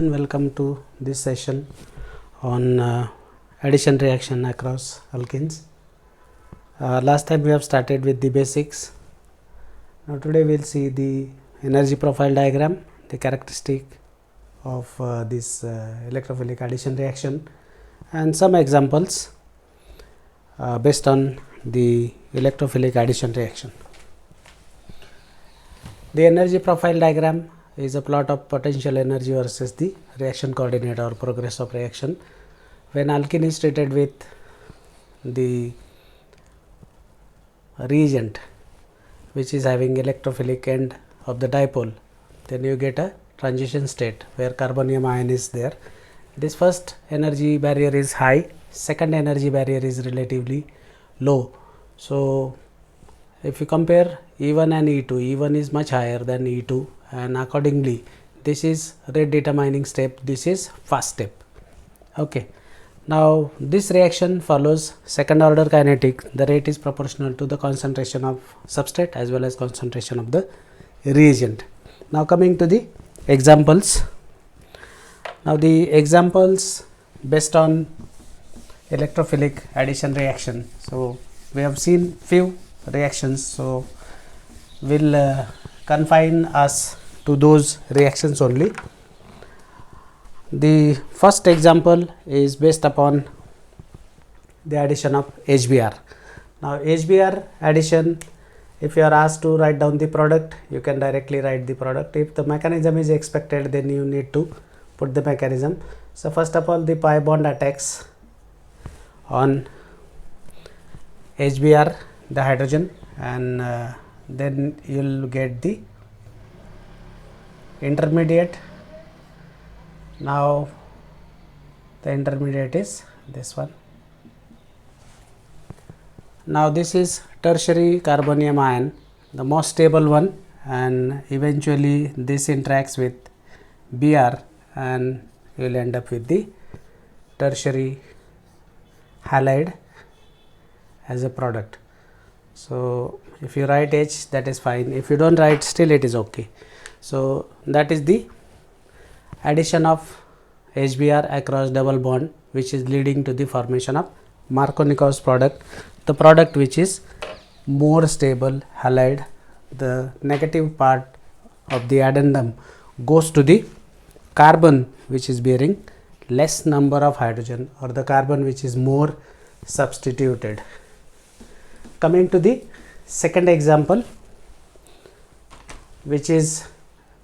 And welcome to this session on addition reaction across alkenes. Last time we have started with the basics. Now today we will see the energy profile diagram, the characteristic of this electrophilic addition reaction, and some examples based on the electrophilic addition reaction. The energy profile diagram is a plot of potential energy versus the reaction coordinate or progress of reaction. When alkene is treated with the reagent which is having electrophilic end of the dipole, then you get a transition state where carbonium ion is there. This first energy barrier is high, second energy barrier is relatively low. So if you compare E1 and E2, E1 is much higher than E2, and accordingly this is rate determining step, this is fast step. Okay. Now this reaction follows second order kinetic. The rate is proportional to the concentration of substrate as well as concentration of the reagent. Now coming to the examples. Now the examples based on electrophilic addition reaction. So we have seen few reactions, so will confine us to those reactions only. The first example is based upon the addition of HBr. Now HBr addition, if you are asked to write down the product, you can directly write the product. If the mechanism is expected, then you need to put the mechanism. So first of all, the pi bond attacks on HBr, the hydrogen, and then you will get the intermediate. Now the intermediate is this one. Now this is tertiary carbonium ion, the most stable one, and eventually this interacts with Br and you will end up with the tertiary halide as a product. So if you write H, that is fine. If you don't write, still it is okay. So that is the addition of HBr across double bond, which is leading to the formation of Markovnikov's product, the product which is more stable halide. The negative part of the addendum goes to the carbon which is bearing less number of hydrogen, or the carbon which is more substituted. Coming to the second example, which is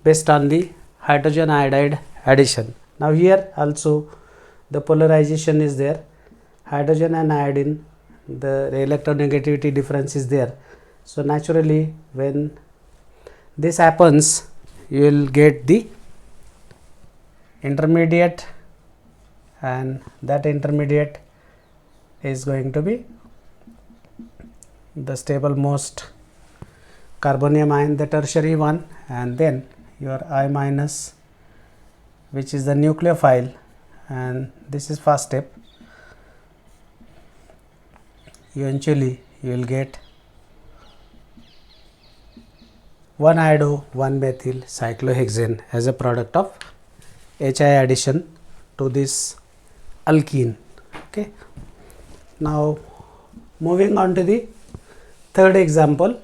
based on the hydrogen iodide addition. Now here also the polarization is there, hydrogen and iodine, the electronegativity difference is there. So naturally when this happens, you will get the intermediate, and that intermediate is going to be the stable most carbonium ion, the tertiary one, and then your I minus, which is the nucleophile, and this is first step. Eventually you will get 1-iodo 1-methyl cyclohexane as a product of HI addition to this alkene. Okay. Now moving on to the third example.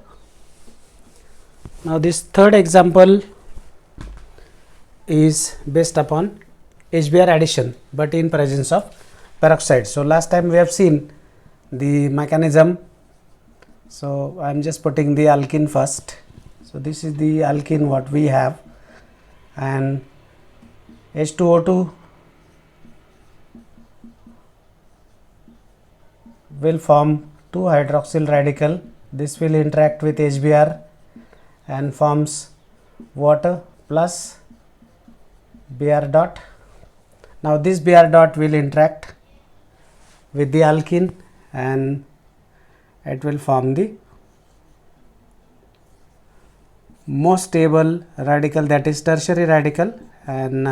Now this third example is based upon HBr addition, but in presence of peroxide. So last time we have seen the mechanism. So I am just putting the alkene first. So this is the alkene what we have, and H2O2 will form 2 hydroxyl radical. This will interact with HBr and forms water plus Br dot. Now this Br dot will interact with the alkene and it will form the most stable radical, that is tertiary radical, and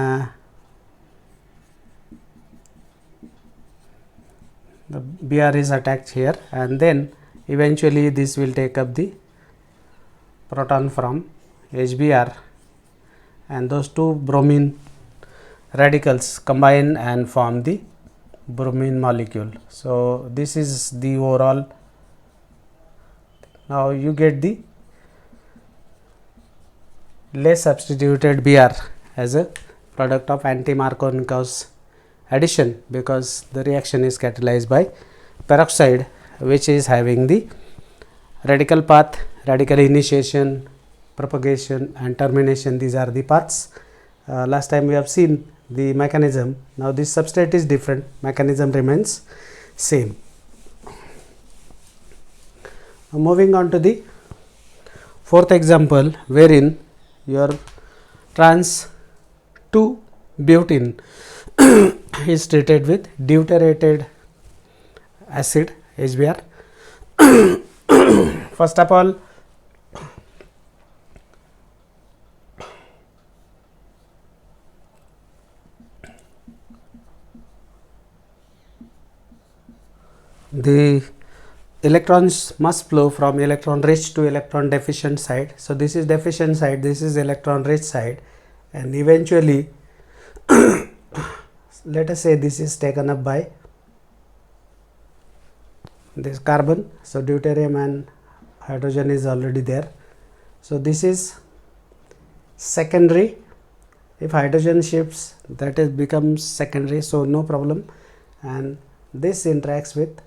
the Br is attached here, and then eventually this will take up the proton from HBr, and those two bromine radicals combine and form the bromine molecule. So, this is the overall. Now, you get the less substituted Br as a product of anti-Markovnikov addition, because the reaction is catalyzed by peroxide, which is having the radical path, radical initiation, propagation and termination. These are the paths. Last time we have seen the mechanism. Now, this substrate is different, mechanism remains same. Now, moving on to the fourth example, wherein your trans 2-butene is treated with deuterated acid HBr. First of all, the electrons must flow from electron rich to electron deficient side. So, this is deficient side, this is electron rich side, and eventually let us say this is taken up by this carbon. So, deuterium and hydrogen is already there. So, this is secondary. If hydrogen shifts, that is becomes secondary, so no problem, and this interacts with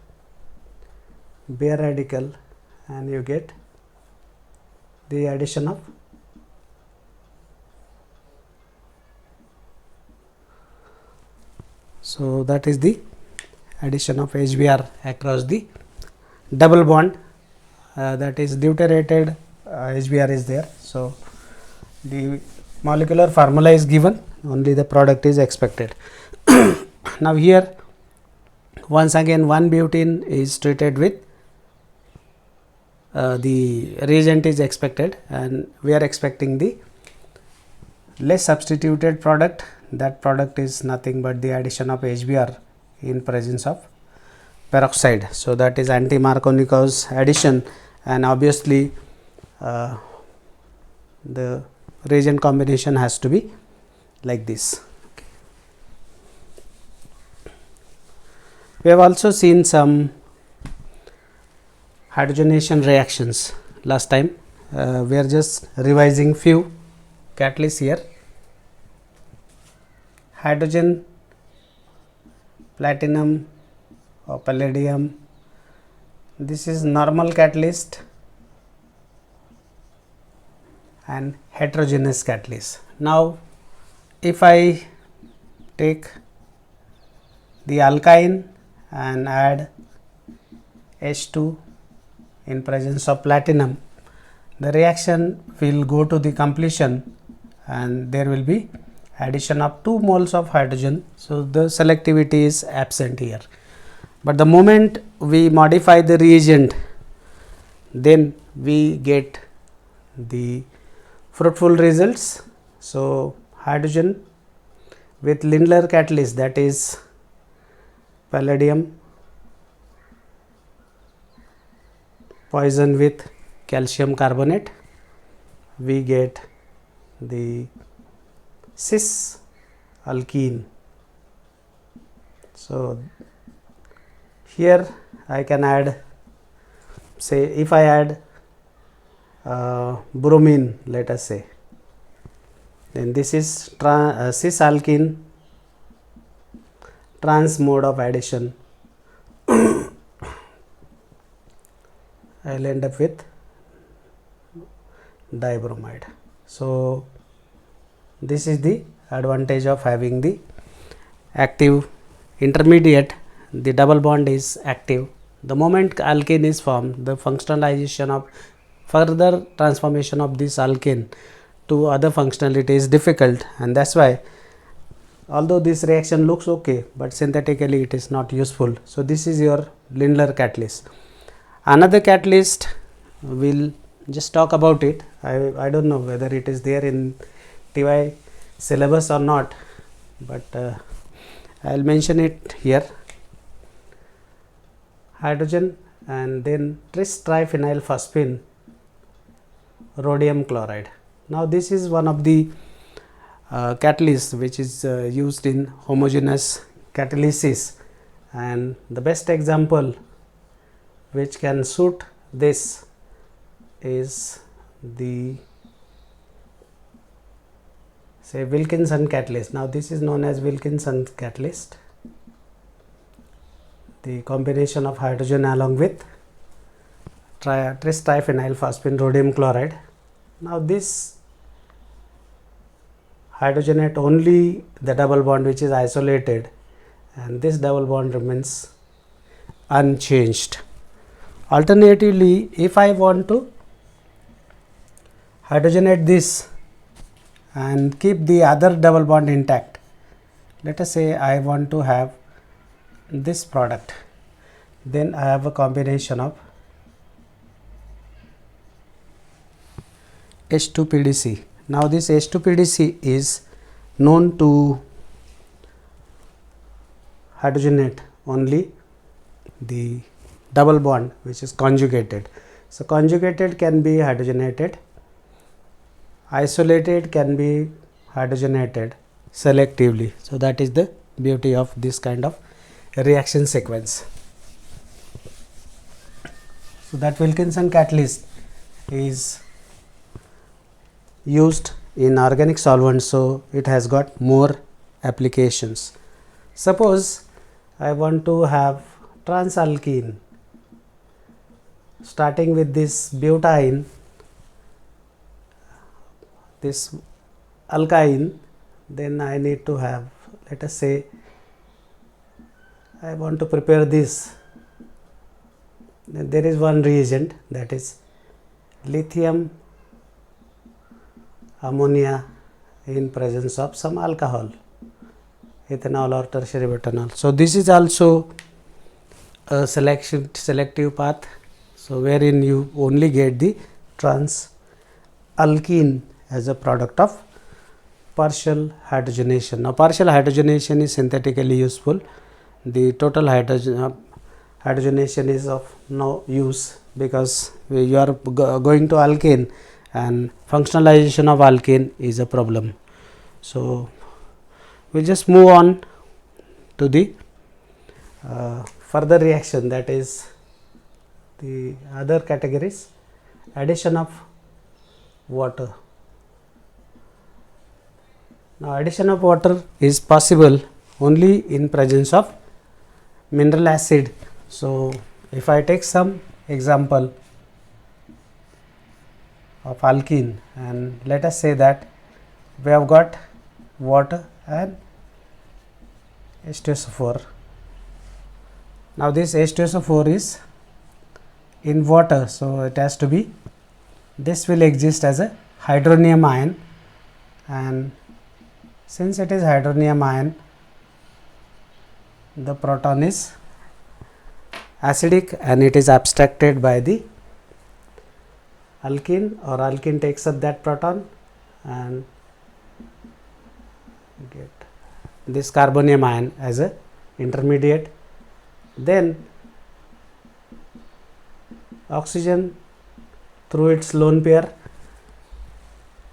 bare radical and you get the addition of so that is the addition of HBr across the double bond, that is deuterated HBr is there. So, the molecular formula is given, only the product is expected. Now, here once again 1-butene is treated with the reagent is expected, and we are expecting the less substituted product. That product is nothing but the addition of HBr in presence of peroxide. So, that is anti-Markovnikov's addition, and obviously the reagent combination has to be like this. Okay. We have also seen some hydrogenation reactions last time. We are just revising few catalysts here. Hydrogen, platinum or palladium, this is normal catalyst and heterogeneous catalyst. Now, if I take the alkyne and add H2 in presence of platinum, the reaction will go to the completion and there will be addition of 2 moles of hydrogen. So, the selectivity is absent here, but the moment we modify the reagent, then we get the fruitful results. So, hydrogen with Lindlar catalyst, that is palladium poison with calcium carbonate, we get the cis alkene. So, here I can add, say if I add bromine, let us say, then this is cis alkene trans mode of addition. I will end up with dibromide. So, this is the advantage of having the active intermediate. The double bond is active. The moment alkane is formed, the functionalization of further transformation of this alkane to other functionality is difficult, and that is why, although this reaction looks okay, but synthetically it is not useful. So, this is your Lindlar catalyst. Another catalyst, we will just talk about it. I do not know whether it is there in TY syllabus or not, but I will mention it here. Hydrogen and then tris triphenylphosphine rhodium chloride. Now, this is one of the catalyst which is used in homogeneous catalysis, and the best example which can suit this is the say Wilkinson catalyst. Now this is known as Wilkinson catalyst, the combination of hydrogen along with tris-triphenyl phosphine rhodium chloride. Now this hydrogenate only the double bond which is isolated, and this double bond remains unchanged. Alternatively, if I want to hydrogenate this and keep the other double bond intact, let us say I want to have this product, then I have a combination of H2PDC. Now this H2PDC is known to hydrogenate only the double bond which is conjugated. So conjugated can be hydrogenated, isolated can be hydrogenated selectively. So that is the beauty of this kind of reaction sequence. So that Wilkinson catalyst is used in organic solvents, so it has got more applications. Suppose I want to have transalkene starting with this butane, this alkyne, then I need to have, let us say I want to prepare this, then there is one reagent, that is lithium ammonia in presence of some alcohol, ethanol or tertiary butanol. So this is also a selective path, so wherein you only get the transalkene as a product of partial hydrogenation. Now partial hydrogenation is synthetically useful, the total hydrogenation is of no use, because you are going to alkane and functionalization of alkane is a problem. So we will just move on to the further reaction, that is the other categories, addition of water. Now addition of water is possible only in presence of mineral acid. So if I take some example of alkene, and let us say that we have got water and H2SO4. Now this H2SO4 is in water, so it has to be, this will exist as a hydronium ion, and since it is hydronium ion, the proton is acidic and it is abstracted by the alkene, or alkene takes up that proton and get this carbonium ion as a intermediate. Then oxygen through its lone pair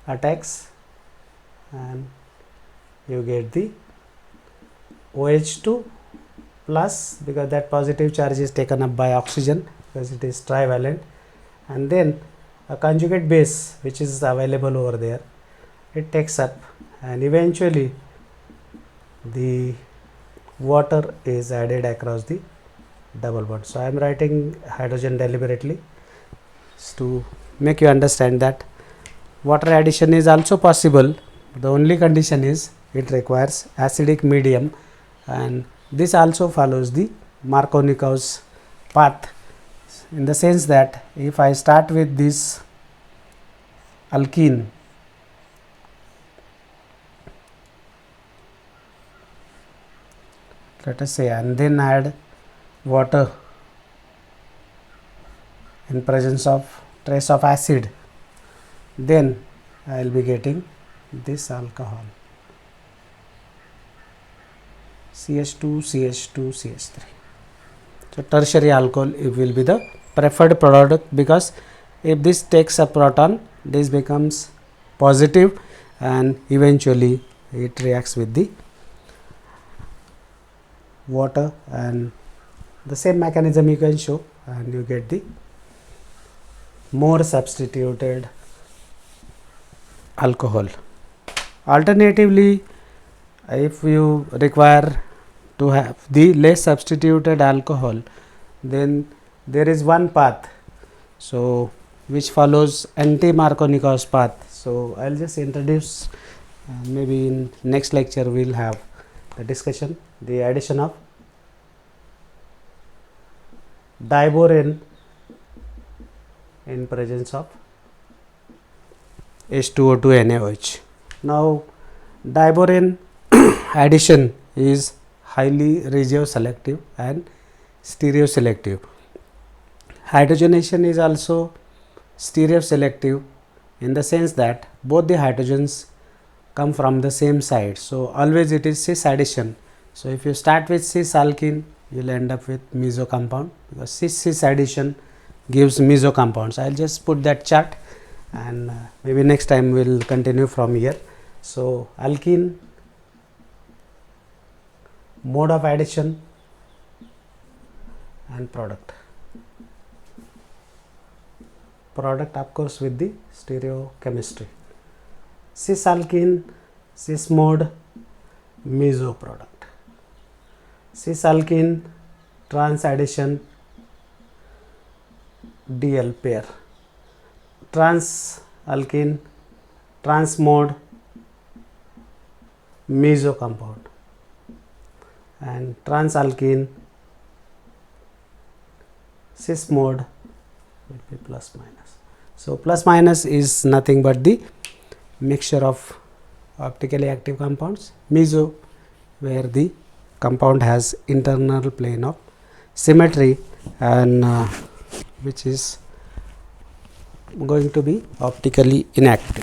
attacks and you get the OH2 plus, because that positive charge is taken up by oxygen because it is trivalent, and then a conjugate base which is available over there, it takes up, and eventually the water is added across the double bond. So I am writing hydrogen deliberately to make you understand that water addition is also possible. The only condition is it requires acidic medium, and this also follows the Markovnikov's path, in the sense that if I start with this alkene, let us say, and then add water in presence of trace of acid, then I will be getting this alcohol CH2 CH2 CH3. So tertiary alcohol, it will be the preferred product, because if this takes a proton, this becomes positive and eventually it reacts with the water, and the same mechanism you can show, and you get the more substituted alcohol. Alternatively, if you require to have the less substituted alcohol, then there is one path, so which follows anti-Markovnikov's path. So I'll just introduce, maybe in next lecture we'll have the discussion, the addition of diborane in presence of H2O2 NaOH. Now diborane addition is highly regioselective and stereoselective. Hydrogenation is also stereoselective in the sense that both the hydrogens come from the same side. So always it is cis addition. So if you start with cis alkene, you will end up with meso compound, because cis addition gives meso compounds. I will just put that chart, and maybe next time we will continue from here. So alkene mode of addition and product of course with the stereochemistry. Cis alkene, cis mode, meso product. Cis alkene, trans addition, DL pair. Trans alkene, trans mode, meso compound, and trans alkene, cis mode will be plus minus. So plus minus is nothing but the mixture of optically active compounds. Meso, where the compound has internal plane of symmetry, and which is going to be optically inactive.